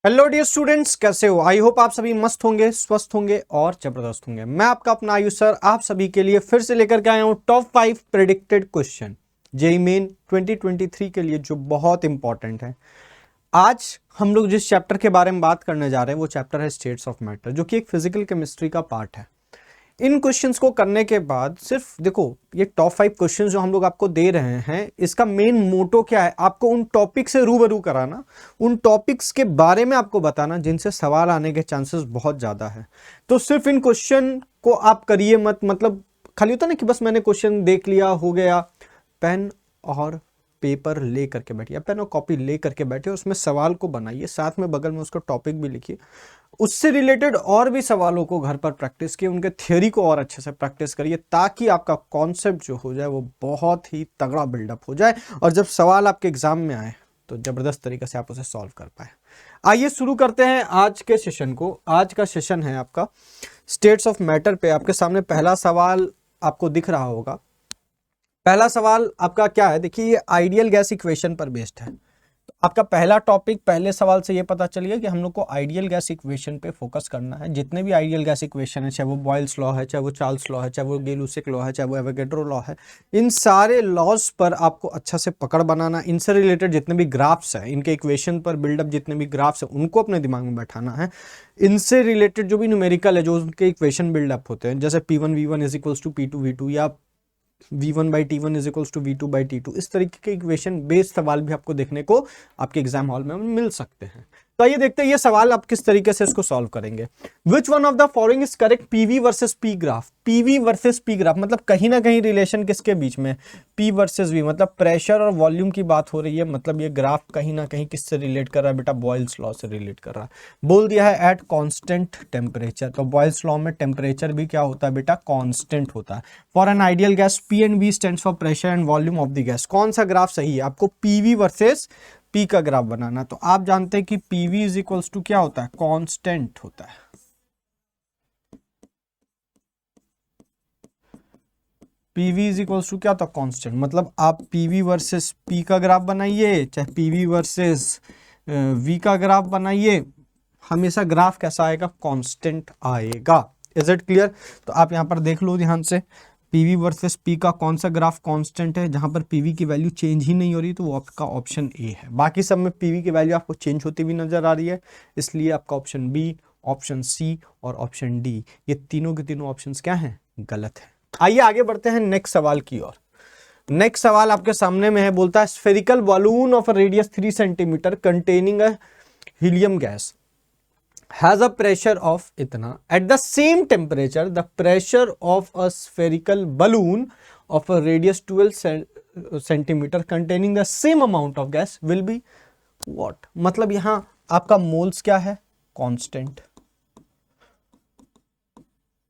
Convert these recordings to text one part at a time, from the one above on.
Hello dear students, कैसे हो? I hope आप सभी मस्त होंगे, स्वस्थ होंगे और जबरदस्त होंगे। मैं आपका अपना आयुष सर आप सभी के लिए फिर से लेकर के आया हूं top 5 predicted question JEE main 2023 के लिए, जो बहुत इंपॉर्टेंट है। आज हम लोग जिस चैप्टर के बारे में बात करने जा रहे हैं वो चैप्टर है स्टेट्स ऑफ मैटर, जो कि एक फिजिकल केमिस्ट्री का पार्ट है। इन क्वेश्चंस को करने के बाद सिर्फ देखो, ये टॉप 5 क्वेश्चंस जो हम लोग आपको दे रहे हैं, इसका मेन मोटो क्या है? आपको उन टॉपिक से रूबरू कराना, उन टॉपिक्स के बारे में आपको बताना जिनसे सवाल आने के चांसेस बहुत ज्यादा है। तो सिर्फ इन क्वेश्चन को आप करिए मत, मतलब खाली होता ना कि बस मैंने क्वेश्चन देख लिया हो गया। पेन और पेपर ले करके बैठिए, पेन और कॉपी ले करके बैठे, उसमें सवाल को बनाइए, साथ में बगल में उसका टॉपिक भी लिखिए। उससे रिलेटेड और भी सवालों को घर पर प्रैक्टिस किए, उनके थ्योरी को और अच्छे से प्रैक्टिस करिए, ताकि आपका कॉन्सेप्ट जो हो जाए वो बहुत ही तगड़ा बिल्डअप हो जाए और जब सवाल आपके एग्जाम में आए तो जबरदस्त तरीके से आप उसे सॉल्व कर पाए। आइए शुरू करते हैं आज के सेशन को। आज का सेशन है आपका स्टेट्स ऑफ मैटर पे। आपके सामने पहला सवाल आपको दिख रहा होगा। पहला सवाल आपका क्या है? देखिए, ये आइडियल गैस इक्वेशन पर बेस्ड है। तो आपका पहला टॉपिक, पहले सवाल से ये पता चल गया कि हम लोग को आइडियल गैस इक्वेशन पे फोकस करना है। जितने भी आइडियल गैस इक्वेशन है, चाहे वो बॉयल्स लॉ है, चाहे वो चार्ल्स लॉ है, चाहे वो गे-लुसिक लॉ है, चाहे वो एवोगैड्रो लॉ है, इन सारे लॉज पर आपको अच्छा से पकड़ बनाना। इनसे रिलेटेड जितने भी ग्राफ्स हैं, इनके इक्वेशन पर बिल्डअप जितने भी ग्राफ्स हैं, उनको अपने दिमाग में बैठाना है। इनसे रिलेटेड जो भी न्यूमेरिकल है, जो उनके इक्वेशन बिल्डअप होते हैं, जैसे P1V1 is equals to P2V2 या V1 by T1 is equals to V2 by T2, इस तरीके के इक्वेशन बेस्ड सवाल भी आपको देखने को आपके एग्जाम हॉल में मिल सकते हैं। तो आइए देखते हैं ये सवाल आप किस तरीके से इसको सॉल्व करेंगे। Which one of the following is correct? PV versus P graph. PV versus P graph मतलब कहीं ना कहीं रिलेशन किसके बीच में? पी वर्सेस वी, मतलब प्रेशर और वॉल्यूम की बात हो रही है। मतलब ये ग्राफ कहीं ना कहीं किससे रिलेट कर रहा है बेटा? बॉयल्स लॉ से रिलेट कर रहा है। बोल दिया है एट कांस्टेंट टेम्परेचर, तो बॉयल्स लॉ में टेम्परेचर भी क्या होता है बेटा? कांस्टेंट होता है। For an ideal gas P and V stands for pressure and volume of the gas. कौन सा ग्राफ सही है? आपको पीवी वर्सेस पी का ग्राफ बनाना। तो आप जानते हैं कि पीवी इज इक्वल्स टू क्या होता है? कांस्टेंट होता है। पीवी इज इक्वल्स टू क्या होता है? कांस्टेंट। मतलब आप पीवी वर्सेस पी का ग्राफ बनाइए, चाहे पीवी वर्सेस वी का ग्राफ बनाइए, हमेशा ग्राफ कैसा आएगा? कांस्टेंट आएगा। Is it clear? तो आप यहां पर देख लो ध्यान से, पीवी वर्सेस पी का कौन सा ग्राफ कांस्टेंट है? जहां पर पीवी की वैल्यू चेंज ही नहीं हो रही, तो वो आपका ऑप्शन ए है। बाकी सब में पीवी की वैल्यू आपको चेंज होती हुई नजर आ रही है, इसलिए आपका ऑप्शन बी, ऑप्शन सी और ऑप्शन डी, ये तीनों के तीनों ऑप्शन क्या हैं? गलत है। आइए आगे बढ़ते हैं नेक्स्ट सवाल की ओर। नेक्स्ट सवाल आपके सामने में है, बोलता है spherical balloon of radius 3 centimetre containing a helium gas has a pressure of इतना, at the same temperature the pressure of a spherical balloon of a radius 12 centimeter containing the same amount of gas will be what? मतलब यहां आपका moles क्या है? Constant.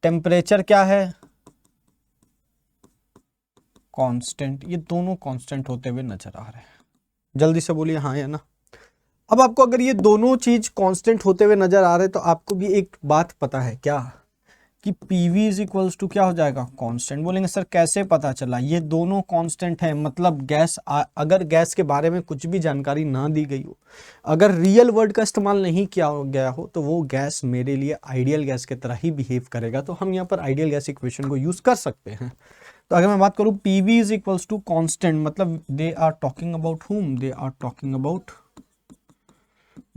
Temperature क्या है? Constant. ये दोनों कांस्टेंट होते हुए नजर आ रहे हैं। जल्दी से बोलिए हाँ या ना। अब आपको अगर ये दोनों चीज कांस्टेंट होते हुए नजर आ रहे हैं, तो आपको भी एक बात पता है क्या? कि पीवी इज इक्वल्स टू क्या हो जाएगा? कांस्टेंट। बोलेंगे सर कैसे पता चला? ये दोनों कांस्टेंट हैं, मतलब गैस, अगर गैस के बारे में कुछ भी जानकारी ना दी गई हो, अगर रियल वर्ड का इस्तेमाल नहीं किया गया हो, तो वो गैस मेरे लिए आइडियल गैस की तरह ही बिहेव करेगा। तो हम यहाँ पर आइडियल गैस इक्वेशन को यूज कर सकते हैं। तो अगर मैं बात करूं PV is equals to constant, मतलब they are talking about whom? They are talking about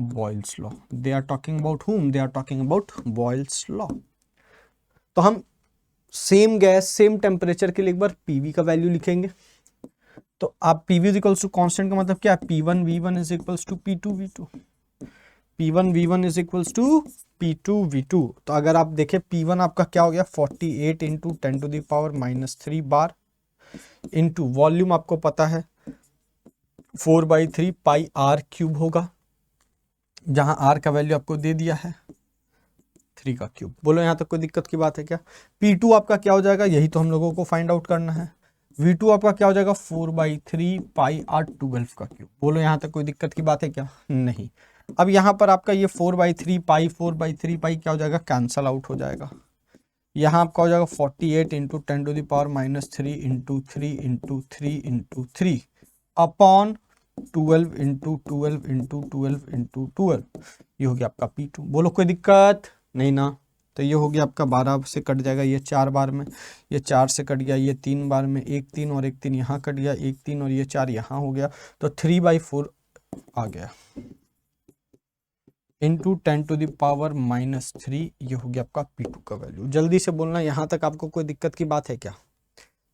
Boyle's law. They are talking about whom? They are talking about Boyle's law. तो हम सेम गैस सेम टेम्परेचर के लिए एक बार PV का value लिखेंगे। तो आप PV is equals to constant का मतलब क्या है? P1V1 is equals to P2V2। P1V1 is equals to P2V2। तो अगर आप देखें P1 आपका क्या हो गया? 48 into 10 to the power -3 bar into volume आपको पता है 4/3 पाई आर क्यूब होगा, जहां आर का वैल्यू आपको दे दिया है 3 का क्यूब। बोलो यहां तक कोई दिक्कत की बात है क्या? P2 आपका क्या हो जाएगा? यही तो हम लोगों को फाइंड आउट करना है। V2 आपका क्या हो जाएगा? 4/3 पाई आर 12 का क्यूब। बोलो यहां तक कोई दिक्कत की बात है क्या? नहीं। अब यहां पर आपका ये 4/3 पाई क्या हो जाएगा? कैंसल आउट हो जाएगा। यहाँ आपका हो जाएगा 48 into 10 to the power -3 into 3 into 3 into 3 upon 12 into 12 into 12 into 12। ये हो गया आपका P2। बोलो कोई दिक्कत नहीं ना। तो ये हो गया आपका 12 से कट जाएगा ये 4 बार में, ये 4 से कट गया ये 3 बार में, 1 3 और 1 3 यहाँ कट गया, 1 3 और ये 4 यहाँ हो गया, तो 3/4 आ गया इंटू 10⁻⁻3। ये हो गया आपका P2 का वैल्यू। जल्दी से बोलना, यहाँ तक आपको कोई दिक्कत की बात है क्या?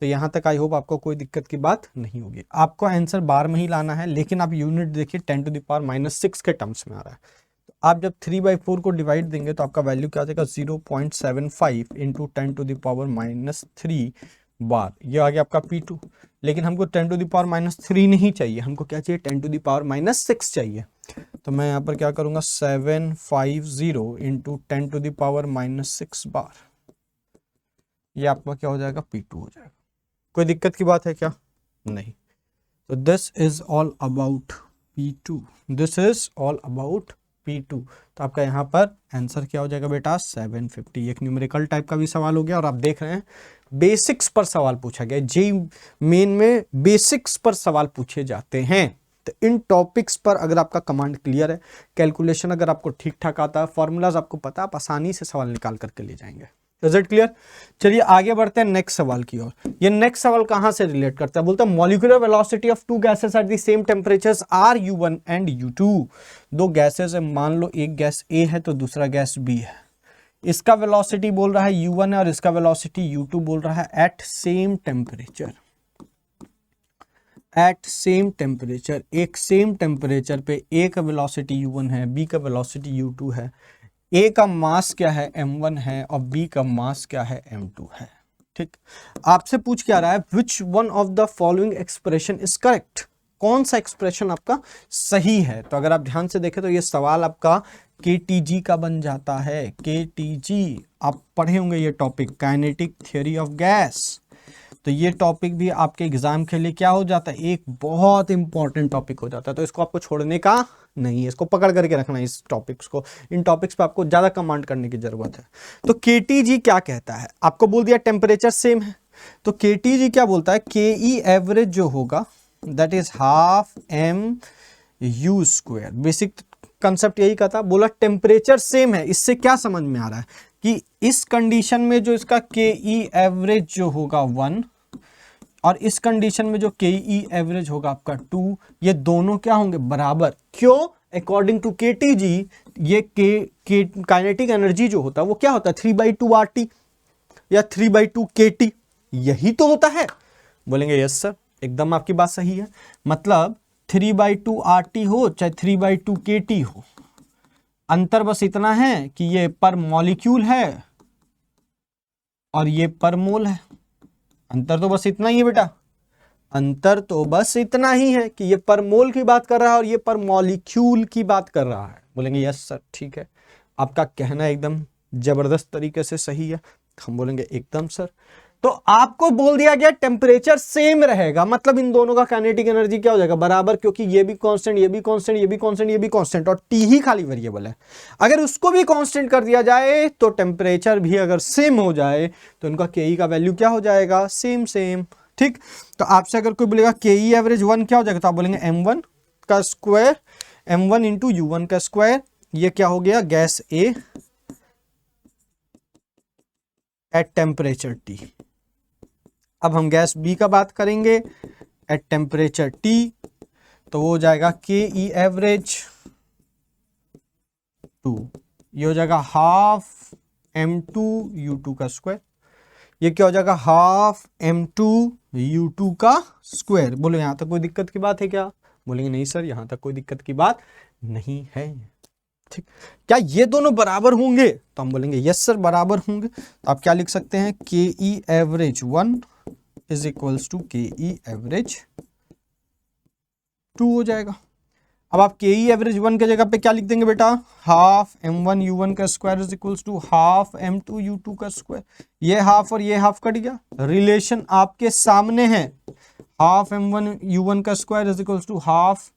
तो यहाँ तक आई होप आपको कोई दिक्कत की बात नहीं होगी। आपको आंसर बार में ही लाना है, लेकिन आप यूनिट देखिए 10⁻⁻6 के टर्म्स में आ रहा है। तो आप जब 3/4 को डिवाइड देंगे तो आपका वैल्यू क्या आ जाएगा 0.75 इंटू 10⁻⁻3 बार। ये आ गया आपका P2। लेकिन हमको 10⁻⁻3 नहीं चाहिए, हमको क्या चाहिए 10⁻⁻6 चाहिए। तो मैं यहाँ पर क्या करूँगा 750 इंटू 10⁻⁻6 बार, ये आपका क्या हो जाएगा P2 हो जाएगा। कोई दिक्कत की बात है क्या? नहीं। तो this is all about P2, this is all about P2। तो आपका यहाँ पर आंसर क्या हो जाएगा बेटा 750। एक न्यूमेरिकल टाइप का भी सवाल हो गया, और आप देख रहे हैं बेसिक्स पर सवाल पूछा गया। जेईई मेन में बेसिक्स पर सवाल पूछे जाते हैं। तो इन टॉपिक्स पर अगर आपका कमांड क्लियर है, कैलकुलेशन अगर आपको ठीक ठाक आता है, फॉर्मूलाज आपको पता, आप आसानी से सवाल निकाल करके ले जाएंगे। Is it clear? चलिए आगे बढ़ते हैं नेक्स्ट सवाल की ओर। ये नेक्स्ट सवाल कहां से रिलेट करता है? बोलता है molecular velocity of two gases at the same temperatures are U1 and U2। दो गैसेस है, मान लो एक गैस A है तो दूसरा गैस B है। इसका वेलोसिटी बोल रहा है U1 है और इसका वेलोसिटी U2 बोल रहा है at same temperature. At same temperature, एक सेम टेम्परेचर पे A का वेलोसिटी U1 है, B का वेलोसिटी U2 है। A का मास क्या है M1 है और B का मास क्या है M2 है। ठीक, आपसे पूछ क्या रहा है which one of the following expression is correct? कौन सा एक्सप्रेशन आपका सही है? तो अगर आप ध्यान से देखें तो ये सवाल आपका KTG का बन जाता है। KTG आप पढ़े होंगे ये topic, kinetic theory of gas. तो ये टॉपिक भी आपके एग्जाम के लिए क्या हो जाता है, एक बहुत इंपॉर्टेंट टॉपिक हो जाता है। तो इसको आपको छोड़ने का नहीं है, इसको पकड़ करके रखना है इस टॉपिक्स को। इन टॉपिक्स पे आपको ज्यादा कमांड करने की जरूरत है। तो KTG क्या कहता है? आपको बोल दिया टेम्परेचर सेम है, तो KTG क्या बोलता है KE एवरेज जो होगा that is half mu²। Basic concept यही का था, बोला टेम्परेचर सेम है। इससे क्या समझ में आ रहा है कि इस कंडीशन में जो इसका KE एवरेज जो होगा 1 और इस कंडीशन में जो KE एवरेज होगा आपका 2, ये दोनों क्या होंगे बराबर। क्यों? अकॉर्डिंग टू KTG ये काइनेटिक एनर्जी जो होता है वो क्या होता है 3/2 RT या 3/2 KT, यही तो होता है। बोलेंगे यस सर, एकदम आपकी बात सही है। मतलब 3/2 RT हो चाहे 3/2 KT हो, अंतर बस इतना है कि ये पर मॉलिक्यूल है और ये पर मोल है। अंतर तो बस इतना ही है बेटा, अंतर तो बस इतना ही है कि ये पर मोल की बात कर रहा है और ये पर मॉलिक्यूल की बात कर रहा है। बोलेंगे यस सर ठीक है, आपका कहना एकदम जबरदस्त तरीके से सही है। हम बोलेंगे एकदम सर। तो आपको बोल दिया गया टेम्परेचर सेम रहेगा, मतलब इन दोनों का काइनेटिक एनर्जी क्या हो जाएगा बराबर, क्योंकि ये भी कांस्टेंट, ये भी कांस्टेंट, ये भी कांस्टेंट, ये भी कांस्टेंट और T ही खाली वेरिएबल है। अगर उसको भी कांस्टेंट कर दिया जाए तो टेम्परेचर भी अगर सेम हो जाए तो इनका KE का वैल्यू क्या हो जाएगा सेम सेम। ठीक, तो आपसे अगर कोई बोलेगा KE एवरेज 1 क्या हो जाएगा, तो आप बोलेंगे M1 का स्क्वायर, M1 इंटू U1 का स्क्वायर। ये क्या हो गया gas A at temperature T। अब हम गैस B का बात करेंगे एट टेम्परेचर T, तो वो हो जाएगा KE एवरेज 2, ये हो जाएगा हाफ M2 U2 का स्क्वायर। ये क्या हो जाएगा हाफ M2 U2 का स्क्वायर। बोलो यहां तक कोई दिक्कत की बात है क्या? बोलेंगे नहीं सर, यहां तक कोई दिक्कत की बात नहीं है। ठीक, क्या ये दोनों बराबर होंगे? तो हम बोलेंगे यस सर बराबर होंगे। तो आप क्या लिख सकते हैं KE average 1 is equals to KE average 2 हो जाएगा। अब आप KE एवरेज 1 के जगह पे क्या लिख देंगे बेटा, हाफ M1 U1 का square is equals to half M2 U2 का स्क्वायर। ये हाफ और ये हाफ कट गया, रिलेशन आपके सामने है। हाफ M1 U1 का square is equals to half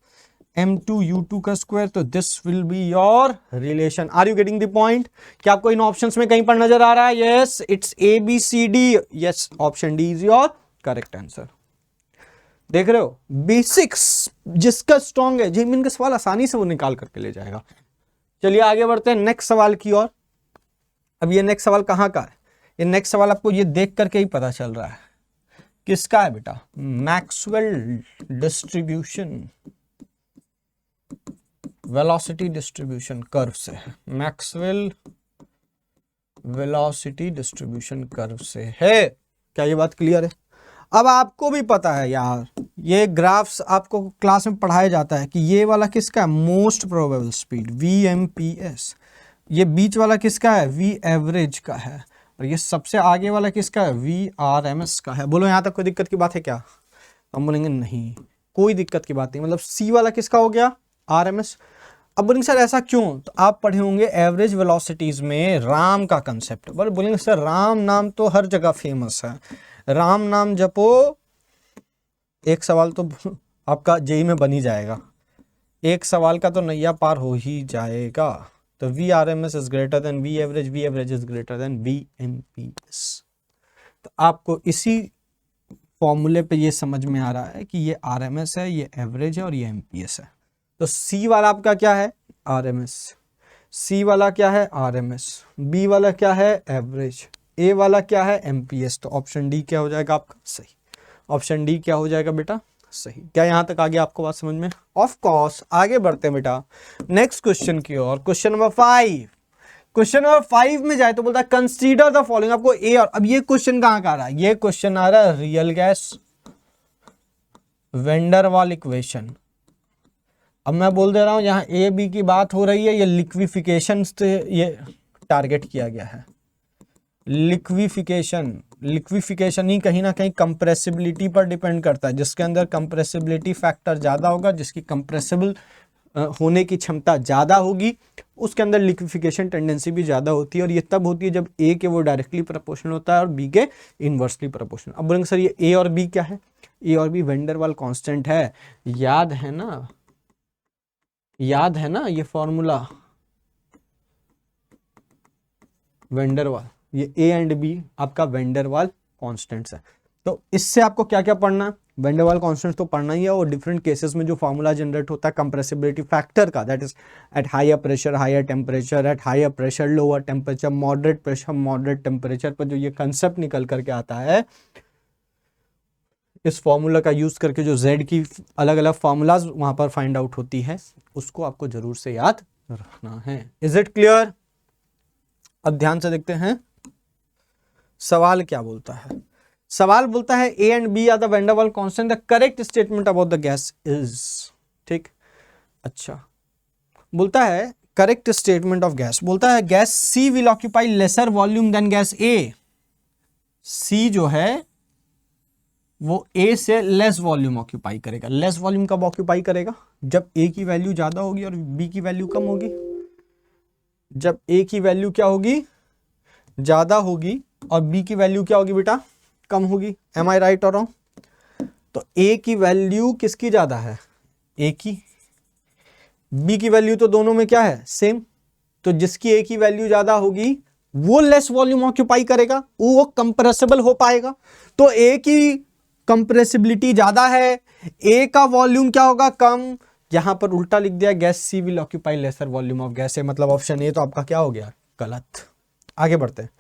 M2 U2 का स्क्वायर। तो this will be your relation. Are you getting the point? क्या आपको इन ऑप्शंस में कहीं पर नजर आ रहा है? Yes, it's ABCD। Yes, option D is your correct answer. देख रहे हो, बेसिक्स जिसका स्ट्रॉन्ग है जेईई का सवाल आसानी से वो निकाल करके ले जाएगा। चलिए आगे बढ़ते हैं नेक्स्ट सवाल की ओर। अब ये नेक्स्ट सवाल कहाँ का है? ये नेक्स्ट सवाल आपको ये देख करके ही पता चल रहा है किसका है बेटा, Maxwell distribution velocity distribution curve से है। मैक्सवेल वेलोसिटी डिस्ट्रीब्यूशन कर्व से है। क्या ये बात क्लियर है? अब आपको भी पता है यार, ये ग्राफ्स आपको क्लास में पढ़ाया जाता है कि ये वाला किसका है, मोस्ट प्रोबेबल स्पीड VMPS, ये बीच वाला किसका है, V एवरेज का है, और ये सबसे आगे वाला किसका है, VRMS का है। बोलो यहाँ तक कोई दिक्कत की बात है क्या? हम बोलेंगे नहीं, कोई दिक्कत की बात नहीं। मतलब C वाला किसका हो गया, RMS। अब बोलेंगे सर ऐसा क्यों? तो आप पढ़े होंगे एवरेज वेलोसिटीज में राम का कंसेप्ट। बोलेंगे सर राम नाम तो हर जगह फेमस है, राम नाम जपो, एक सवाल तो आपका जेई में बन ही जाएगा, एक सवाल का तो नैया पार हो ही जाएगा। तो VRMS is greater than V average is greater than VMPS। तो आपको इसी फॉर्मूले पे ये समझ में आ रहा है कि ये RMS है, ये एवरेज है और ये MPS है। तो C वाला आपका क्या है, RMS, C वाला क्या है, RMS, B वाला क्या है, एवरेज, A वाला क्या है, MPS। तो ऑप्शन डी क्या हो जाएगा आपका, सही। ऑप्शन डी क्या हो जाएगा बेटा, सही। क्या यहां तक आगे आपको बात समझ में? Of course. आगे बढ़ते हैं बेटा नेक्स्ट क्वेश्चन की ओर। Question number 5। क्वेश्चन नंबर 5 में जाए तो बोलता है कंसीडर द फॉलोइंग। आपको ए और, अब ये क्वेश्चन कहां का आ रहा है, ये क्वेश्चन आ रहा है रियल गैस वेंडरवाल इक्वेशन। अब मैं बोल दे रहा हूं यहां ए बी की बात हो रही है, ये लिक्विफिकेशन से ये टारगेट किया गया है। लिक्विफिकेशन ही कहीं ना कहीं कंप्रेसिबिलिटी पर डिपेंड करता है। जिसके अंदर कंप्रेसिबिलिटी फैक्टर ज्यादा होगा, जिसकी कंप्रेसिबल होने की क्षमता ज्यादा होगी, उसके अंदर लिक्विफिकेशन टेंडेंसी भी ज्यादा होती है। और ये तब होती है जब ए के वो डायरेक्टली प्रोपोर्शनल होता है और बी के इनवर्सली प्रोपोर्शनल। अब बोलेंगे सर ये ए और बी क्या है? ए और बी वेंडरवाल कांस्टेंट है, याद है ना, याद है ना ये फॉर्मूला वेंडरवाल, ये ए एंड बी आपका वेंडरवाल कांस्टेंट्स है। तो इससे आपको क्या क्या पढ़ना है, वेंडरवाल कांस्टेंट्स तो पढ़ना ही है, और डिफरेंट केसेस में जो फॉर्मूला जनरेट होता है कंप्रेसिबिलिटी फैक्टर का, that is at higher pressure higher temperature, at higher pressure lower temperature, moderate pressure moderate temperature पर जो ये कंसेप्ट निकल करके आता है, इस फॉर्मूला का यूज करके जो Z की अलग अलग फॉर्मूलाज वहां पर फाइंड आउट होती है, उसको आपको जरूर से याद रखना है। Is it clear? अब ध्यान से देखते हैं सवाल क्या बोलता है। सवाल बोलता है A and B are the van der Waals constant, the correct statement about the gas is. ठीक, अच्छा बोलता है करेक्ट स्टेटमेंट ऑफ गैस, बोलता है gas C will occupy lesser volume than gas A. C जो है वो ए से लेस वॉल्यूम ऑक्यूपाई करेगा। लेस वॉल्यूम कब ऑक्यूपाई करेगा? जब ए की वैल्यू ज्यादा होगी और बी की वैल्यू कम होगी। जब ए की वैल्यू क्या होगी, ज्यादा होगी, और बी की वैल्यू क्या होगी बेटा, कम होगी। एम आई राइट और रॉन्ग? तो ए की वैल्यू किसकी ज्यादा है, ए की। बी की वैल्यू तो दोनों में क्या है, सेम। तो जिसकी ए की वैल्यू ज्यादा होगी वो लेस वॉल्यूम ऑक्यूपाई करेगा, वो कंप्रेसिबल हो पाएगा। तो ए की कंप्रेसिबिलिटी ज्यादा है, ए का वॉल्यूम क्या होगा, कम। यहां पर उल्टा लिख दिया, gas C will occupy lesser volume of gas A, मतलब ऑप्शन ए तो आपका क्या हो गया, गलत। आगे बढ़ते हैं।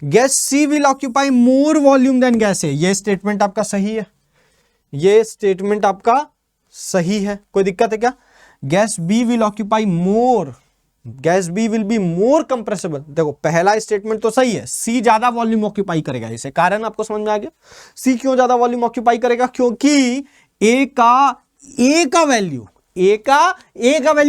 Gas C will occupy more volume than gas A, ये स्टेटमेंट आपका सही है, ये स्टेटमेंट आपका सही है, कोई दिक्कत है क्या? Gas B will occupy more, gas B will be more compressible. देखो पहला स्टेटमेंट तो सही है, सी ज्यादा वॉल्यूम ऑक्यूपाई करेगा। इसे कारण आपको समझ में आ गया, सी क्यों ज्यादा वॉल्यूम ऑक्यूपाई करेगा, क्योंकि ए का वैल्यू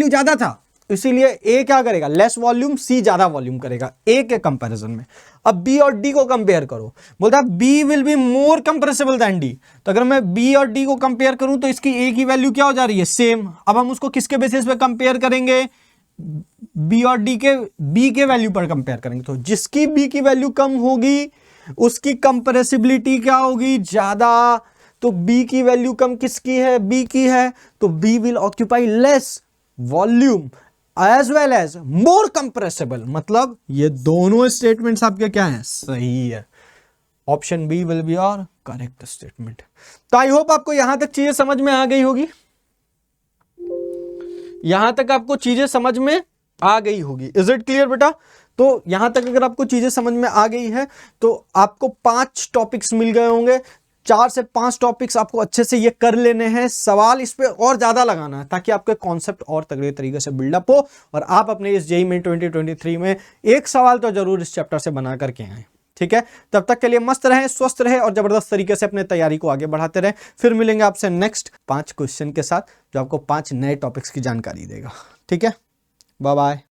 ज्यादा था, इसीलिए ए क्या करेगा, लेस वॉल्यूम, सी ज्यादा वॉल्यूम करेगा ए के कंपैरिजन में। अब बी और डी को कंपेयर करो, बोलता है B will be more compressible than D. तो अगर मैं बी और डी को कंपेयर करूं तो इसकी ए की वैल्यू क्या हो जा रही है, सेम। अब हम उसको किसके बेसिस पे कंपेयर करेंगे, बी और डी के, बी के वैल्यू पर कंपेयर करेंगे। तो जिसकी बी की वैल्यू कम होगी उसकी कंप्रेसिबिलिटी क्या होगी, ज्यादा। तो बी की वैल्यू कम किसकी है, बी की है, तो B will occupy less volume as well as more compressible. मतलब ये दोनों स्टेटमेंट्स आपके क्या हैं, सही है। ऑप्शन बी विल बी और करेक्ट स्टेटमेंट। तो आई होप आपको यहां तक चीजें समझ में आ गई होगी, यहां तक आपको चीजें समझ में आ गई होगी। इज इट क्लियर बेटा? तो यहां तक अगर आपको चीजें समझ में आ गई है तो आपको 5 टॉपिक्स मिल गए होंगे। 4 से 5 टॉपिक्स आपको अच्छे से ये कर लेने हैं। सवाल इस पे और ज्यादा लगाना है ताकि आपके कॉन्सेप्ट और तगड़े तरीके से बिल्डअप हो और आप अपने इस जेईई मेन 2023 में एक सवाल तो जरूर इस चैप्टर से बना करके आए। ठीक है, तब तक के लिए मस्त रहे, स्वस्थ रहे और जबरदस्त तरीके से अपने तैयारी को आगे बढ़ाते रहे। फिर मिलेंगे आपसे नेक्स्ट 5 क्वेश्चन के साथ जो आपको 5 नए टॉपिक्स की जानकारी देगा। ठीक है, बाय बाय।